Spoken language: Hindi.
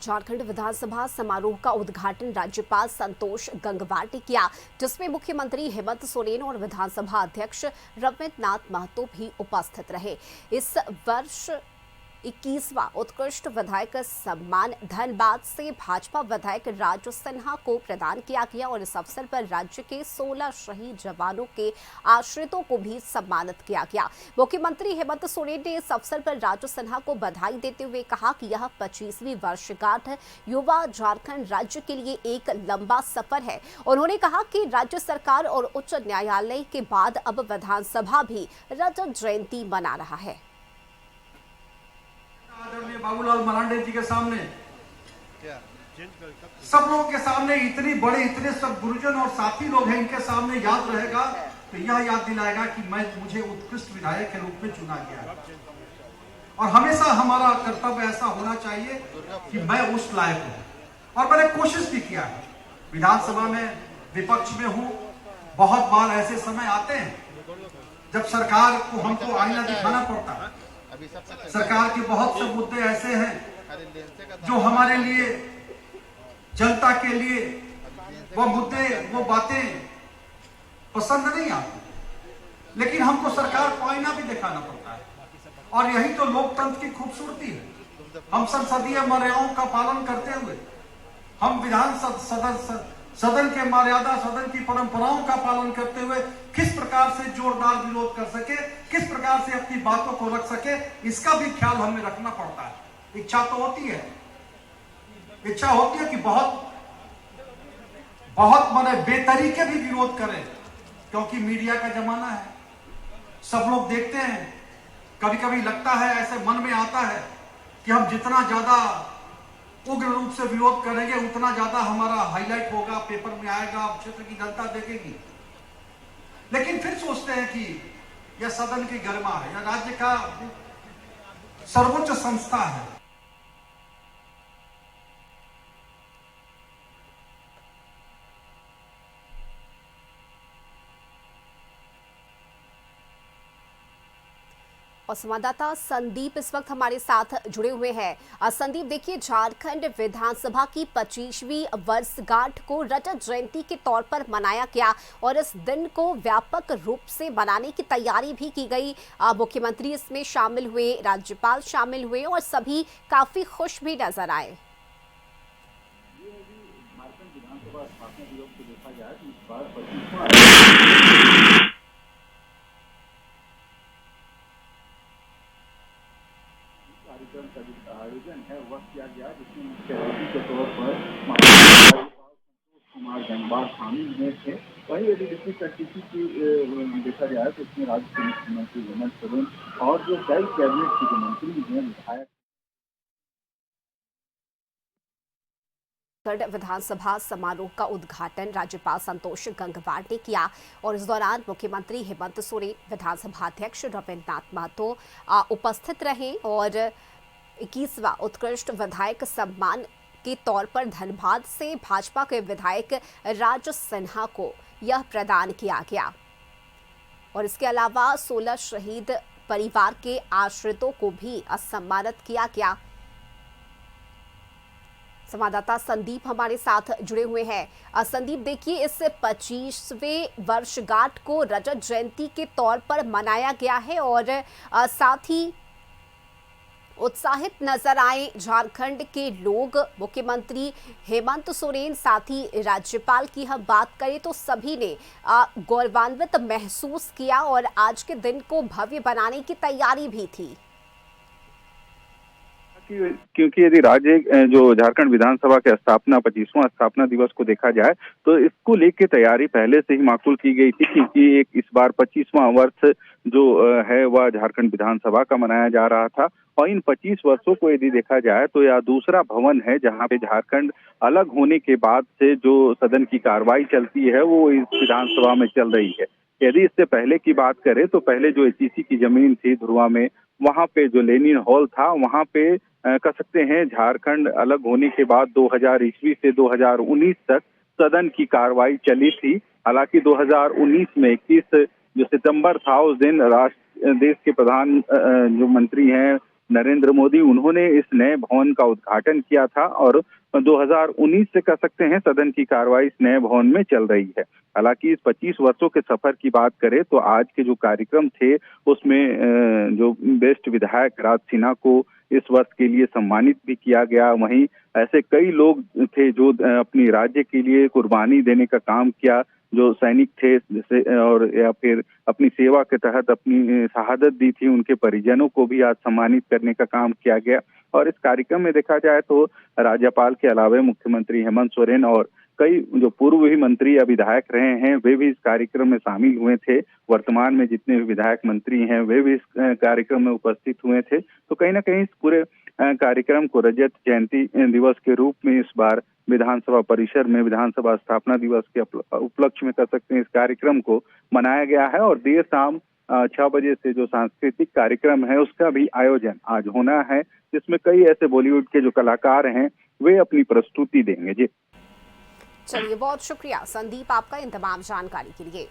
झारखंड विधानसभा समारोह का उद्घाटन राज्यपाल संतोष गंगवार ने किया, जिसमें मुख्यमंत्री हेमंत सोरेन और विधानसभा अध्यक्ष रविन्द्र नाथ महतो भी उपस्थित रहे। इस वर्ष 21वां उत्कृष्ट विधायक सम्मान धनबाद से भाजपा विधायक राजू सिन्हा को प्रदान किया गया और इस अवसर पर राज्य के 16 शहीद जवानों के आश्रितों को भी सम्मानित किया गया। मुख्यमंत्री हेमंत सोरेन ने इस अवसर पर राजू सिन्हा को बधाई देते हुए कहा कि यह 25वीं वर्षगांठ युवा झारखंड राज्य के लिए एक लंबा सफर है। उन्होंने कहा कि राज्य सरकार और उच्च न्यायालय के बाद अब विधानसभा भी रजत जयंती मना रहा है। आदरणीय बाबूलाल मरांडे जी के सामने, सब लोगों के सामने, इतनी बड़े, इतने सब गुरुजन और साथी लोग हैं, इनके सामने याद रहेगा तो यह याद दिलाएगा कि मुझे उत्कृष्ट विधायक के रूप में चुना गया है। और हमेशा हमारा कर्तव्य ऐसा होना चाहिए कि मैं उस लायक हूं। और मैंने कोशिश भी किया है, विधानसभा में विपक्ष में हूं। बहुत बार ऐसे समय आते हैं जब सरकार को हमको आईना दिखाना पड़ता है। सरकार के बहुत से मुद्दे ऐसे हैं जो हमारे लिए, जनता के लिए, वो मुद्दे, वो बातें पसंद नहीं आती, लेकिन हमको सरकार को आईना भी दिखाना पड़ता है। और यही तो लोकतंत्र की खूबसूरती है। हम संसदीय मर्यादाओं का पालन करते हुए, हम विधान सदन के मर्यादा, सदन की परंपराओं का पालन करते हुए किस प्रकार से जोरदार विरोध कर सके, किस प्रकार से अपनी बातों को रख सके, इसका भी ख्याल हमें रखना पड़ता है। इच्छा तो होती है, इच्छा होती है कि बहुत माने बेतरीके भी विरोध करें, क्योंकि मीडिया का जमाना है, सब लोग देखते हैं। कभी कभी लगता है, ऐसे मन में आता है कि हम जितना ज्यादा उग्र रूप से विरोध करेंगे उतना ज्यादा हमारा हाईलाइट होगा, पेपर में आएगा, क्षेत्र की जनता देखेगी। लेकिन फिर सोचते हैं कि यह सदन की गरिमा है, यह राज्य का सर्वोच्च संस्था है। और संवाददाता संदीप इस वक्त हमारे साथ जुड़े हुए हैं। संदीप, देखिए, झारखंड विधानसभा की 25वीं वर्षगांठ को रजत जयंती के तौर पर मनाया गया और इस दिन को व्यापक रूप से मनाने की तैयारी भी की गई। मुख्यमंत्री इसमें शामिल हुए, राज्यपाल शामिल हुए और सभी काफी खुश भी नजर आए। झारखंड विधानसभा स्थापना दिवस को देखा जाए तो इस बार 25वां कार्यक्रम का आयोजन है वह किया गया, जिसमें मुख्य अतिथि के तौर पर महाराष्ट्र संतोष कुमार गंगवार शामिल हुए थे। वही यदि डिस्ट्रिक्ट अतिथि की देखा जाए तो इसमें राज्य के मुख्यमंत्री हेमंत सोरेन और जो कई कैबिनेट के जो मंत्री हैं, विधायक विधानसभा समारोह का उद्घाटन राज्यपाल संतोष गंगवार ने किया और इस दौरान मुख्यमंत्री हेमंत सोरेन, विधानसभा अध्यक्ष रविन्द्र नाथ महतो उपस्थित रहे और 21वां उत्कृष्ट विधायक सम्मान के तौर पर धनबाद से भाजपा के विधायक राजू सिन्हा को यह प्रदान किया गया। और इसके अलावा 16 शहीद परिवार के आश्रितों को भी सम्मानित किया गया। संवाददाता संदीप हमारे साथ जुड़े हुए हैं। संदीप, देखिए, इस 25वें वर्षगांठ को रजत जयंती के तौर पर मनाया गया है और साथ ही उत्साहित नजर आए झारखंड के लोग। मुख्यमंत्री हेमंत सोरेन, साथ ही राज्यपाल की हम बात करें तो सभी ने गौरवान्वित महसूस किया और आज के दिन को भव्य बनाने की तैयारी भी थी। क्योंकि यदि राज्य जो झारखंड विधानसभा के स्थापना 25वां स्थापना दिवस को देखा जाए तो इसको लेके तैयारी पहले से ही माकूल की गई थी, क्योंकि इस बार 25वां वर्ष जो है वह झारखंड विधानसभा का मनाया जा रहा था। और इन 25 वर्षों को यदि देखा जाए तो यह दूसरा भवन है जहां पे झारखंड अलग होने के बाद से जो सदन की कार्रवाई चलती है वो इस विधानसभा में चल रही है। यदि इससे पहले की बात करें तो पहले जो एचईसी की जमीन थी धुर्वा में, वहां पे जो लेनिन हॉल था, वहां पे कह सकते हैं झारखंड अलग होने के बाद 2000 ईस्वी से 2019 तक सदन की कार्रवाई चली थी। हालांकि 2019 में 21 जो सितंबर था, उस दिन देश के प्रधान जो मंत्री हैं नरेंद्र मोदी, उन्होंने इस नए भवन का उद्घाटन किया था और 2019 से कह सकते हैं सदन की कार्रवाई इस नए भवन में चल रही है। हालांकि इस 25 वर्षों के सफर की बात करें तो आज के जो कार्यक्रम थे उसमें जो बेस्ट विधायक राज सिन्हा को इस वर्ष के लिए सम्मानित भी किया गया। वहीं ऐसे कई लोग थे जो अपनी राज्य के लिए कुर्बानी देने का काम किया, जो सैनिक थे जैसे और या फिर अपनी सेवा के तहत अपनी शहादत दी थी, उनके परिजनों को भी आज सम्मानित करने का काम किया गया। और इस कार्यक्रम में देखा जाए तो राज्यपाल के अलावा मुख्यमंत्री हेमंत सोरेन और कई जो पूर्व भी मंत्री या विधायक रहे हैं वे भी इस कार्यक्रम में शामिल हुए थे। वर्तमान में जितने भी विधायक मंत्री हैं वे भी इस कार्यक्रम में उपस्थित हुए थे। तो कहीं ना कहीं इस पूरे कार्यक्रम को रजत जयंती दिवस के रूप में इस बार विधानसभा परिसर में विधानसभा स्थापना दिवस के उपलक्ष्य में कह सकते हैं इस कार्यक्रम को मनाया गया है। और देर शाम 6 बजे से जो सांस्कृतिक कार्यक्रम है उसका भी आयोजन आज होना है, जिसमें कई ऐसे बॉलीवुड के जो कलाकार हैं वे अपनी प्रस्तुति देंगे। जी चलिए, बहुत शुक्रिया संदीप आपका इन तमाम जानकारी के लिए।